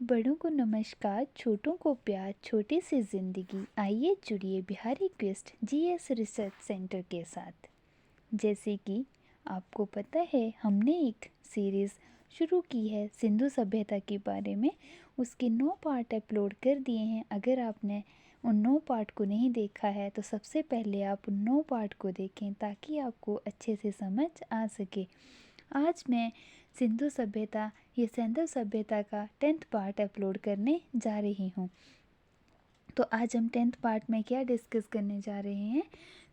बड़ों को नमस्कार, छोटों को प्यार, छोटी सी जिंदगी। आइए जुड़िए Bihari quest GS research centre के साथ। जैसे कि आपको पता है, हमने एक सीरीज़ शुरू की है सिंधु सभ्यता के बारे में। उसके 9 पार्ट अपलोड कर दिए हैं। अगर आपने उन 9 पार्ट को नहीं देखा है तो सबसे पहले आप उन 9 पार्ट को देखें ताकि आपको अच्छे से समझ आ सके। आज मैं सिंधु सभ्यता ये सैंधव सभ्यता का 10th पार्ट अपलोड करने जा रही हूँ। तो आज हम 10th पार्ट में क्या डिस्कस करने जा रहे हैं?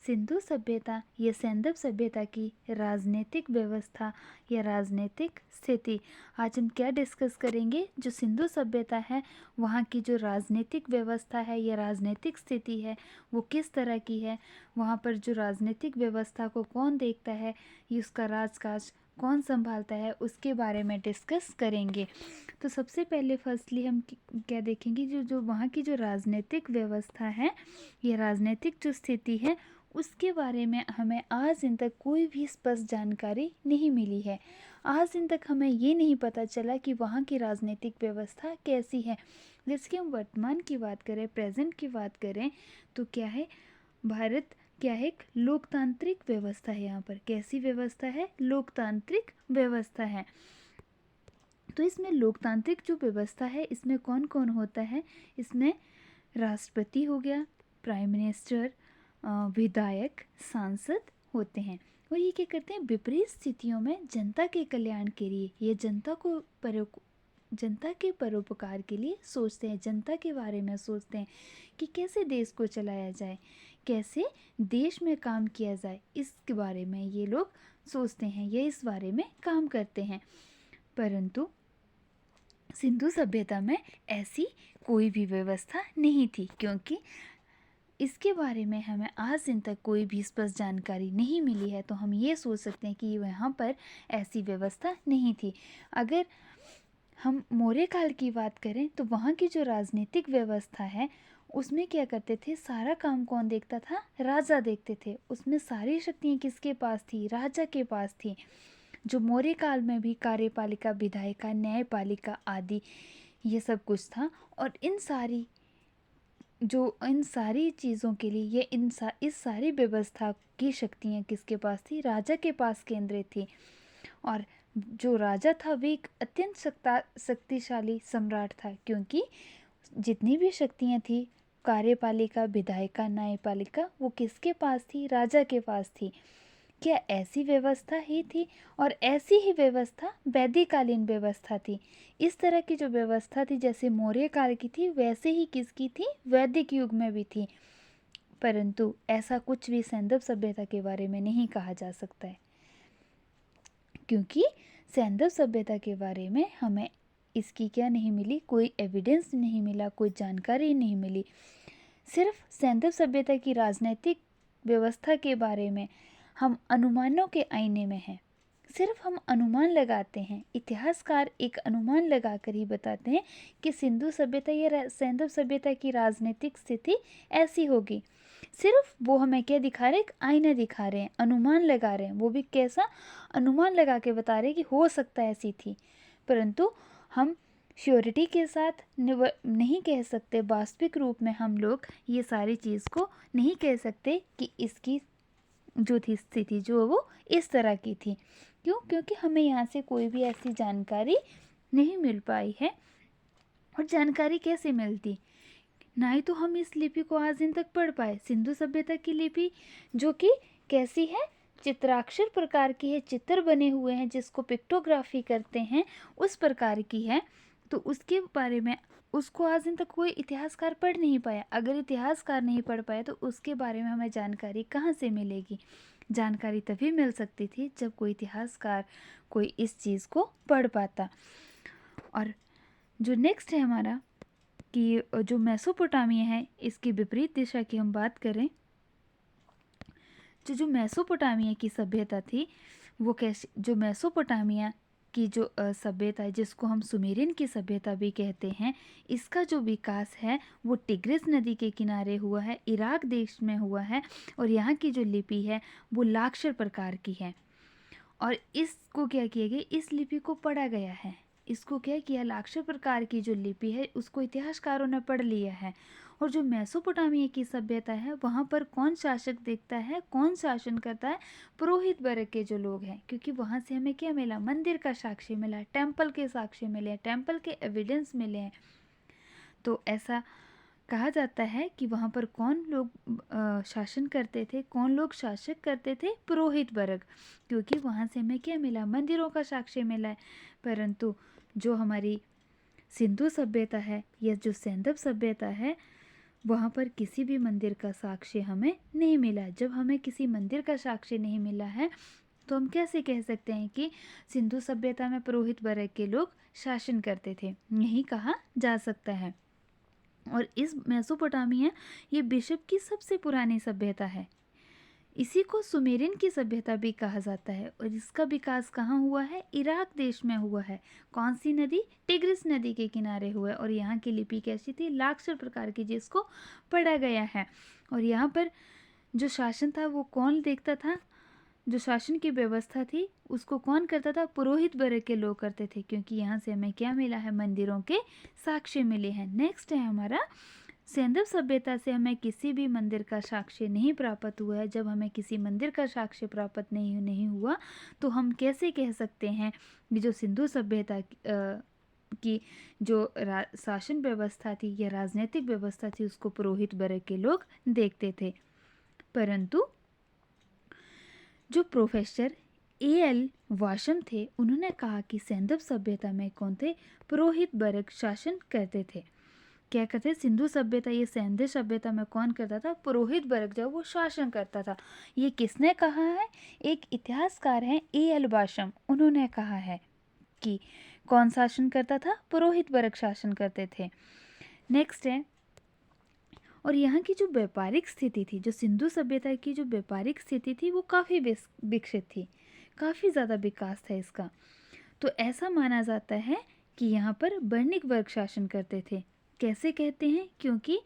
सिंधु सभ्यता या सैंधव सभ्यता की राजनीतिक व्यवस्था या राजनीतिक स्थिति। आज हम क्या डिस्कस करेंगे? जो सिंधु सभ्यता है वहाँ की जो राजनीतिक व्यवस्था है या राजनीतिक स्थिति है वो किस तरह की है, वहाँ पर जो राजनीतिक व्यवस्था को कौन देखता है, ये उसका राजकाज कौन संभालता है, उसके बारे में डिस्कस करेंगे। तो सबसे पहले फर्स्टली हम क्या देखेंगे, जो वहाँ की जो राजनीतिक व्यवस्था है या राजनीतिक जो स्थिति है उसके बारे में हमें आज दिन तक कोई भी स्पष्ट जानकारी नहीं मिली है। आज दिन तक हमें ये नहीं पता चला कि वहाँ की राजनीतिक व्यवस्था कैसी है। जैसे कि हम वर्तमान की बात करें, प्रेजेंट की बात करें तो क्या है, भारत क्या है, एक लोकतांत्रिक व्यवस्था है। यहाँ पर कैसी व्यवस्था है? लोकतांत्रिक व्यवस्था है। तो इसमें लोकतांत्रिक जो व्यवस्था है इसमें कौन कौन होता है? इसमें राष्ट्रपति हो गया, प्राइम मिनिस्टर, विधायक, सांसद होते हैं। और ये क्या करते हैं? विपरीत स्थितियों में जनता के कल्याण के लिए या जनता के परोपकार के लिए सोचते हैं। जनता के बारे में सोचते हैं कि कैसे देश को चलाया जाए, कैसे देश में काम किया जाए, इसके बारे में ये लोग सोचते हैं या इस बारे में काम करते हैं। परंतु सिंधु सभ्यता में ऐसी कोई भी व्यवस्था नहीं थी, क्योंकि इसके बारे में हमें आज दिन तक कोई भी स्पष्ट जानकारी नहीं मिली है। तो हम ये सोच सकते हैं कि वहाँ पर ऐसी व्यवस्था नहीं थी। अगर हम मौर्य काल की बात करें तो वहाँ की जो राजनीतिक व्यवस्था है उसमें क्या करते थे? सारा काम कौन देखता था? राजा देखते थे। उसमें सारी शक्तियाँ किसके पास थी? राजा के पास थी। जो मौर्य काल में भी कार्यपालिका, विधायिका, न्यायपालिका आदि ये सब कुछ था। और इन सारी चीज़ों के लिए ये इस सारी व्यवस्था की शक्तियाँ किसके पास थी? राजा के पास केंद्रित थी। और जो राजा था वे एक अत्यंत शक्तिशाली सम्राट था, क्योंकि जितनी भी शक्तियाँ थी, कार्यपालिका, विधायिका, न्यायपालिका, वो किसके पास थी? राजा के पास थी। क्या ऐसी व्यवस्था ही थी? और ऐसी ही व्यवस्था वैदिककालीन व्यवस्था थी। इस तरह की जो व्यवस्था थी जैसे मौर्य काल की थी वैसे ही किसकी थी? वैदिक युग में भी थी। परंतु ऐसा कुछ भी सैंधव सभ्यता के बारे में नहीं कहा जा सकता है, क्योंकि सैंधव सभ्यता के बारे में हमें इसकी क्या नहीं मिली? कोई एविडेंस नहीं मिला, कोई जानकारी नहीं मिली। सिर्फ सैंधव सभ्यता की राजनीतिक व्यवस्था के बारे में हम अनुमानों के आईने में हैं। सिर्फ हम अनुमान लगाते हैं। इतिहासकार एक अनुमान लगाकर ही बताते हैं कि सिंधु सभ्यता या सैंधव सभ्यता की राजनीतिक स्थिति ऐसी होगी। सिर्फ वो हमें क्या दिखा रहे हैं? एक आईना दिखा रहे हैं, अनुमान लगा रहे हैं। वो भी कैसा? अनुमान लगा के बता रहे हैं कि हो सकता है ऐसी थी, परंतु हम श्योरिटी के साथ नहीं कह सकते। वास्तविक रूप में हम लोग ये सारी चीज़ को नहीं कह सकते कि इसकी जो थी स्थिति जो वो इस तरह की थी। क्यों? क्योंकि हमें यहाँ से कोई भी ऐसी जानकारी नहीं मिल पाई है। और जानकारी कैसे मिलती? ना ही तो हम इस लिपि को आज दिन तक पढ़ पाए। सिंधु सभ्यता की लिपि जो कि कैसी है? चित्राक्षर प्रकार की है, चित्र बने हुए हैं जिसको पिक्टोग्राफी करते हैं, उस प्रकार की है। तो उसके बारे में उसको आज दिन तक कोई इतिहासकार पढ़ नहीं पाया। अगर इतिहासकार नहीं पढ़ पाया तो उसके बारे में हमें जानकारी कहाँ से मिलेगी? जानकारी तभी मिल सकती थी जब कोई इतिहासकार कोई इस चीज़ को पढ़ पाता। और जो नेक्स्ट है हमारा कि जो मेसोपोटामिया है, इसकी विपरीत दिशा की हम बात करें, जो मेसोपोटामिया की सभ्यता थी वो कैसे, जो मेसोपोटामिया की जो सभ्यता है जिसको हम सुमेरियन की सभ्यता भी कहते हैं, इसका जो विकास है वो टिग्रिस नदी के किनारे हुआ है, इराक देश में हुआ है। और यहाँ की जो लिपि है वो लाक्षर प्रकार की है। और इसको क्या किया गया? इस लिपि को पढ़ा गया है। इसको क्या किया, लाक्षर प्रकार की जो लिपि है उसको इतिहासकारों ने पढ़ लिया है। और जो मेसोपोटामिया की सभ्यता है वहाँ पर कौन शासक देखता है, कौन शासन करता है, पुरोहित वर्ग के जो लोग हैं, क्योंकि वहाँ से हमें क्या मिला, मंदिर का साक्ष्य मिला, टेम्पल के साक्ष्य मिले, टेम्पल के एविडेंस मिले हैं। तो ऐसा कहा जाता है कि वहाँ पर कौन लोग शासन करते थे, कौन लोग शासक करते थे, पुरोहित वर्ग, क्योंकि वहाँ से हमें क्या मिला, मंदिरों का साक्ष्य मिला है। परंतु जो हमारी सिंधु सभ्यता है या जो सैंधव सभ्यता है वहाँ पर किसी भी मंदिर का साक्ष्य हमें नहीं मिला। जब हमें किसी मंदिर का साक्ष्य नहीं मिला है तो हम कैसे कह सकते हैं कि सिंधु सभ्यता में पुरोहित वर्ग के लोग शासन करते थे, नहीं कहा जा सकता है। और इस मेसोपोटामिया ये विश्व की सबसे पुरानी सभ्यता है। इसी को सुमेरियन की सभ्यता भी कहा जाता है। और इसका विकास कहाँ हुआ है, इराक देश में हुआ है। कौन सी नदी, टिग्रिस नदी के किनारे हुआ है। और यहाँ की लिपि कैसी थी, लाक्षर प्रकार की, जिसको पढ़ा गया है। और यहाँ पर जो शासन था वो कौन देखता था, जो शासन की व्यवस्था थी उसको कौन करता था, पुरोहित वर्ग के लोग करते थे, क्योंकि यहाँ से हमें क्या मिला है, मंदिरों के साक्ष्य मिले हैं। नेक्स्ट है हमारा सैंधव सभ्यता से हमें किसी भी मंदिर का साक्ष्य नहीं प्राप्त हुआ है। जब हमें किसी मंदिर का साक्ष्य प्राप्त नहीं हुआ तो हम कैसे कह सकते हैं कि जो सिंधु सभ्यता की जो शासन व्यवस्था थी या राजनीतिक व्यवस्था थी उसको पुरोहित वर्ग के लोग देखते थे। परंतु जो प्रोफेसर A.L. वाशम थे उन्होंने कहा कि सैंधव सभ्यता में कौन थे, पुरोहित वर्ग शासन करते थे। क्या कहते हैं, सिंधु सभ्यता ये सैंधव सभ्यता में कौन करता था, पुरोहित वर्ग जब वो शासन करता था। ये किसने कहा है, एक इतिहासकार हैं A.L. वाशम, उन्होंने कहा है कि कौन शासन करता था, पुरोहित वर्ग शासन करते थे। नेक्स्ट है, और यहाँ की जो व्यापारिक स्थिति थी, जो सिंधु सभ्यता की जो व्यापारिक स्थिति थी वो काफ़ी विकसित थी, काफ़ी ज़्यादा विकास था इसका। तो ऐसा माना जाता है कि यहाँ पर वर्णिक वर्ग शासन करते थे। कैसे कहते हैं, क्योंकि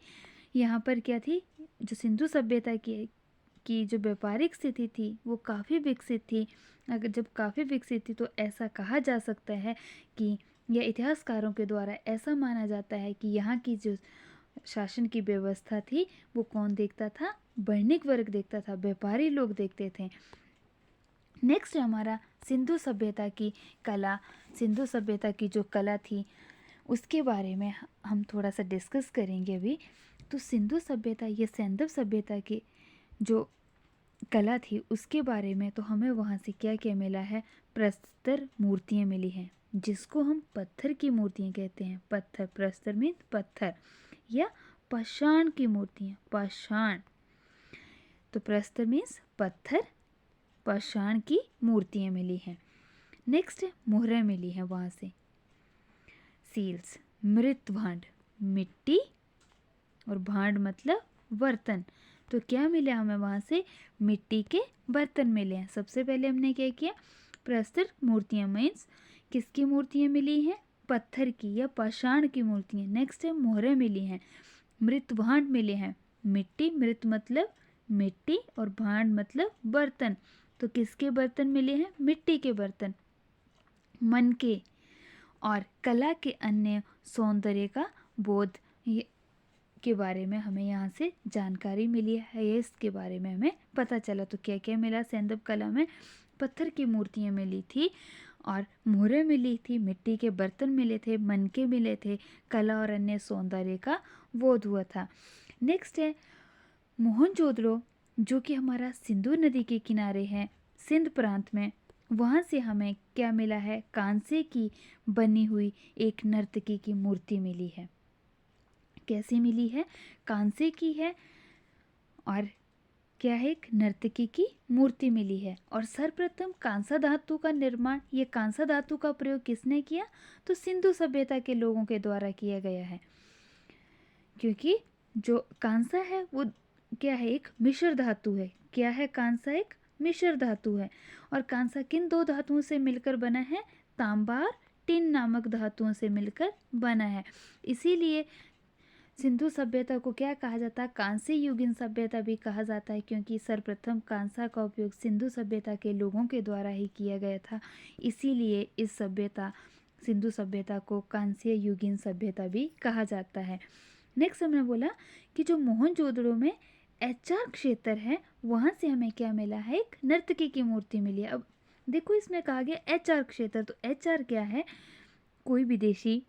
यहाँ पर क्या थी, जो सिंधु सभ्यता की जो व्यापारिक स्थिति थी वो काफ़ी विकसित थी। अगर जब काफ़ी विकसित थी तो ऐसा कहा जा सकता है कि, या इतिहासकारों के द्वारा ऐसा माना जाता है कि यहाँ की जो शासन की व्यवस्था थी वो कौन देखता था, वर्णिक वर्ग देखता था, व्यापारी लोग देखते थे। नेक्स्ट हमारा सिंधु सभ्यता की कला, सिंधु सभ्यता की जो कला थी उसके बारे में हम थोड़ा सा डिस्कस करेंगे अभी। तो सिंधु सभ्यता ये सैंधव सभ्यता की जो कला थी उसके बारे में तो हमें वहाँ से क्या क्या मिला है, प्रस्तर मूर्तियाँ मिली हैं जिसको हम पत्थर की मूर्तियाँ कहते हैं। पत्थर, प्रस्तर मीन पत्थर, या पाषाण की मूर्तियाँ, पाषाण, तो प्रस्तर मीन्स पत्थर, पाषाण की मूर्तियाँ मिली हैं। नेक्स्ट मोहरें मिली हैं वहाँ से, सील्स, मृत भांड, मिट्टी और भांड मतलब बर्तन। तो क्या मिला हमें वहाँ से, मिट्टी के बर्तन मिले हैं। सबसे पहले हमने क्या किया, प्रस्तर मूर्तियाँ मीन्स किसकी मूर्तियाँ मिली हैं, पत्थर की या पाषाण की मूर्तियाँ। नेक्स्ट है मोहरें मिली हैं, मृत भांड मिले हैं, मिट्टी, मृत मतलब मिट्टी और भांड मतलब बर्तन। तो किसके बर्तन मिले हैं, मिट्टी के बर्तन, मन के और कला के अन्य सौंदर्य का बोध के बारे में हमें यहाँ से जानकारी मिली है, इसके बारे में हमें पता चला। तो क्या क्या मिला, सैंधव कला में पत्थर की मूर्तियाँ मिली थी और मोहरें मिली थी, मिट्टी के बर्तन मिले थे, मन के मिले थे, कला और अन्य सौंदर्य का बोध हुआ था। नेक्स्ट है मोहनजोदड़ो, जो कि हमारा सिंधु नदी के किनारे है, सिंध प्रांत में। वहाँ से हमें क्या मिला है, कांसे की बनी हुई एक नर्तकी की मूर्ति मिली है। कैसी मिली है, कांसे की है और क्या है, एक नर्तकी की मूर्ति मिली है। और सर्वप्रथम कांसा धातु का निर्माण, ये कांसा धातु का प्रयोग किसने किया, तो सिंधु सभ्यता के लोगों के द्वारा किया गया है। क्योंकि जो कांसा है वो क्या है, एक मिश्र धातु है। क्या है, कांसा एक मिश्र धातु है। और कांसा किन दो धातुओं से मिलकर बना है, तांबा और टिन नामक धातुओं से मिलकर बना है। इसीलिए सिंधु सभ्यता को क्या कहा जाता है, कांस्य युगीन सभ्यता भी कहा जाता है, क्योंकि सर्वप्रथम कांसा का उपयोग सिंधु सभ्यता के लोगों के द्वारा ही किया गया था। इसीलिए इस सभ्यता सिंधु सभ्यता को कांस्य युगीन सभ्यता भी कहा जाता है। नेक्स्ट हमने बोला कि जो मोहनजोदड़ो में एचआर क्षेत्र है वहाँ से हमें क्या मिला है, एक नर्तकी की मूर्ति मिली है। अब देखो इसमें कहा गया एचआर क्षेत्र, तो एचआर क्या है, कोई विदेशी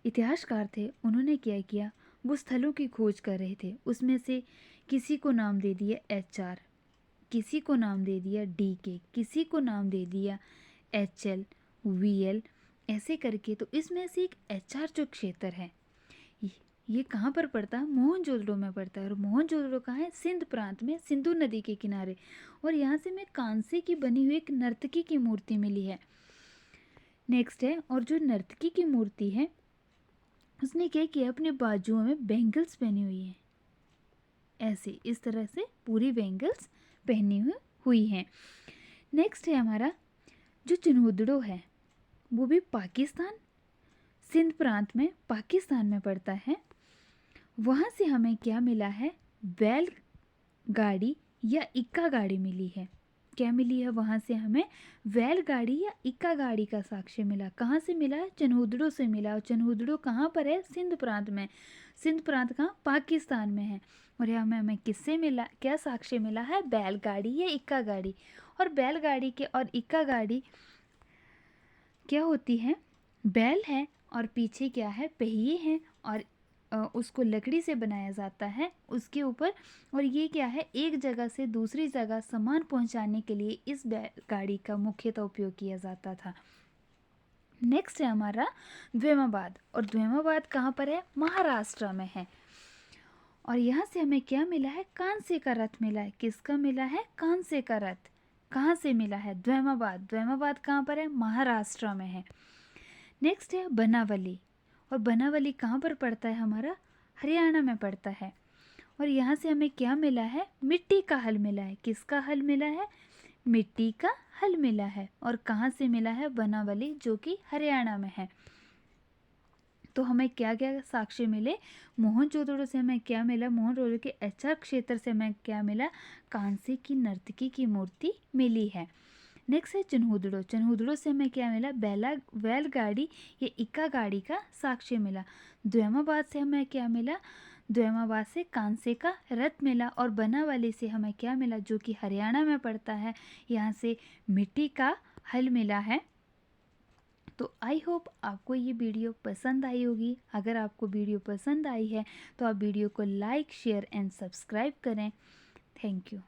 इतिहासकार थे, उन्होंने क्या किया, वो स्थलों की खोज कर रहे थे, उसमें से किसी को नाम दे दिया एचआर, किसी को नाम दे दिया डीके, किसी को नाम दे दिया एचएल, वीएल, ऐसे करके। तो इसमें से एक एचआर जो क्षेत्र है ये कहाँ पर पड़ता है, मोहनजोदड़ो में पड़ता है। और मोहनजोदड़ो कहाँ है, सिंध प्रांत में, सिंधु नदी के किनारे। और यहाँ से हमें कांसे की बनी हुई एक नर्तकी की मूर्ति मिली है। नेक्स्ट है, और जो नर्तकी की मूर्ति है उसने क्या किया, अपने बाजुओं में बैंगल्स पहनी हुई है, ऐसे इस तरह से पूरी बैंगल्स पहनी हुई हैं। नेक्स्ट है हमारा जो चिन्होदड़ो है वो भी पाकिस्तान, सिंध प्रांत में पाकिस्तान में पड़ता है। वहाँ से हमें क्या मिला है, बैल गाड़ी या इक्का गाड़ी मिली है। क्या मिली है, वहाँ से हमें बैलगाड़ी या इक्का गाड़ी का साक्ष्य मिला। कहाँ से मिला है, चिन्होदड़ो से मिला। और चिन्होदड़ो कहाँ पर है, सिंध प्रांत में। सिंध प्रांत कहाँ, पाकिस्तान में है। और यहाँ में हमें किससे मिला, क्या साक्ष्य मिला है, बैलगाड़ी या इक्का गाड़ी। और बैलगाड़ी के और इक्का गाड़ी क्या होती है, बैल है और पीछे क्या है, पहिए हैं, और उसको लकड़ी से बनाया जाता है उसके ऊपर। और ये क्या है, एक जगह से दूसरी जगह सामान पहुंचाने के लिए इस बैलगाड़ी का मुख्यतः उपयोग किया जाता था। नेक्स्ट है हमारा द्वेमाबाद। और द्वेमाबाद कहाँ पर है, महाराष्ट्र में है। और यहाँ से हमें क्या मिला है, कांसे का रथ मिला है। किसका मिला है, कांसे का रथ। कहाँ से मिला है, द्वेमाबाद। द्वेमाबाद कहाँ पर है, महाराष्ट्र में है। नेक्स्ट है बनावली। और बनावली कहाँ पर पड़ता है, हमारा हरियाणा में पड़ता है। और यहाँ से हमें क्या मिला है, मिट्टी का हल मिला है। किसका हल मिला है, मिट्टी का हल मिला है। और कहाँ से मिला है, बनावली, जो कि हरियाणा में है। तो हमें क्या क्या साक्ष्य मिले, मोहनजोदड़ो से हमें क्या मिला, मोहनजोदड़ो के एचआर क्षेत्र से हमें क्या मिला, कांसे की नर्तकी की मूर्ति मिली है। नेक्स्ट है चिन्होदड़ो। चिन्होदड़ो से हमें क्या मिला, बैलगाड़ी या इक्का गाड़ी का साक्ष्य मिला। द्वेमाबाद से हमें क्या मिला, द्वेमाबाद से कांसे का रथ मिला। और बनावली से हमें क्या मिला, जो कि हरियाणा में पड़ता है, यहाँ से मिट्टी का हल मिला है। तो आई होप आपको ये वीडियो पसंद आई होगी। अगर आपको वीडियो पसंद आई है तो आप वीडियो को लाइक, शेयर एंड सब्सक्राइब करें। Thank you.